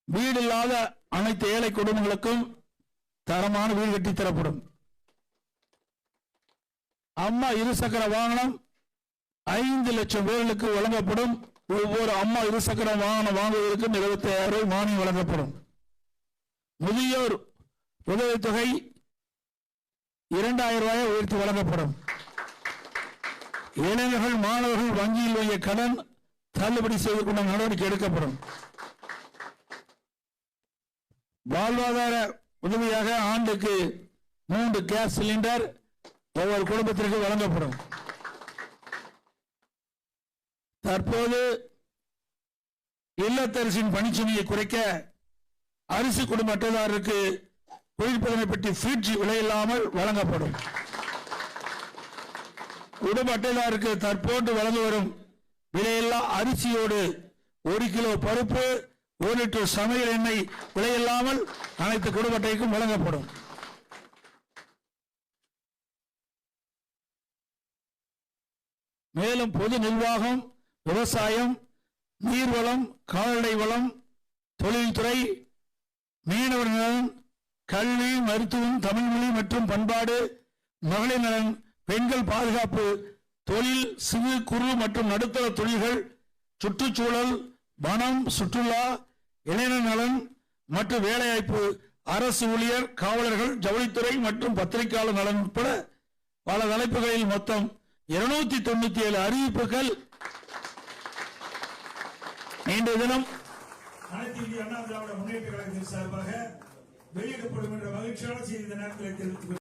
வீடு இல்லாத அனைத்து ஏழை குடும்பங்களுக்கும் தரமான வீடு கட்டி தரப்படும். அம்மா இருசக்கர வாகனம் 5 லட்சம் பேர்களுக்கு வழங்கப்படும். ஒவ்வொரு அம்மா இருசக்கர வாகனம் வாங்குவதற்கு 75,000 ரூபாய் மானியம் வழங்கப்படும். முதியோர் உதவித்தொகை 2,000 ரூபாயை உயர்த்தி வழங்கப்படும். இளைஞர்கள் மாணவர்கள் வங்கியில் வாங்கிய கடன் தள்ளுபடி செய்து கொண்ட நடவடிக்கை எடுக்கப்படும். வாழ்வாதார உதவியாக ஆண்டுக்கு 3 கேஸ் சிலிண்டர் ஒவ்வொரு குடும்பத்திற்கு வழங்கப்படும். தற்போது இல்லத்தரசின் பணிச்சுமையை குறைக்க அரிசி குடும்ப அட்டைதாரருக்கு குளிர்பதனை பெட்டி ஃபிரிட்ஜ் விலையில்லாமல் வழங்கப்படும். குடும்ப அட்டைதாருக்கு தற்போது வழங்கி வரும் விலையில்லா அரிசியோடு 1 கிலோ பருப்பு 1 லிட்டர் சமையல் எண்ணெய் விலையில்லாமல் அனைத்து குடும்ப அட்டைக்கும் வழங்கப்படும். மேலும் பொது நிர்வாகம், விவசாயம், நீர்வளம், கால்நடை வளம், தொழில்துறை, மீனவர் நலன், கல்வி, மருத்துவம், தமிழ்மொழி மற்றும் பண்பாடு, மகளிர் நலன், பெண்கள் பாதுகாப்பு, தொழில், சிறு குறு மற்றும் நடுத்தர தொழில்கள், சுற்றுச்சூழல், வனம், சுற்றுலா, இளைஞர் நலன் மற்றும் வேலைவாய்ப்பு, அரசு ஊழியர், காவலர்கள், ஜவுளித்துறை மற்றும் பத்திரிகையாளர் நலன் உட்பட பல தலைப்புகளில் மொத்தம் 297 அறிவிப்புகள் இன்றைய தினம் அனைத்து இந்திய அண்ணா திராவிட முன்னேற்ற கழகத்தின் சார்பாக வெளியிடப்படும் என்ற மகிழ்ச்சியான செய்தி இந்த நேரத்தில் தெரிவித்துக்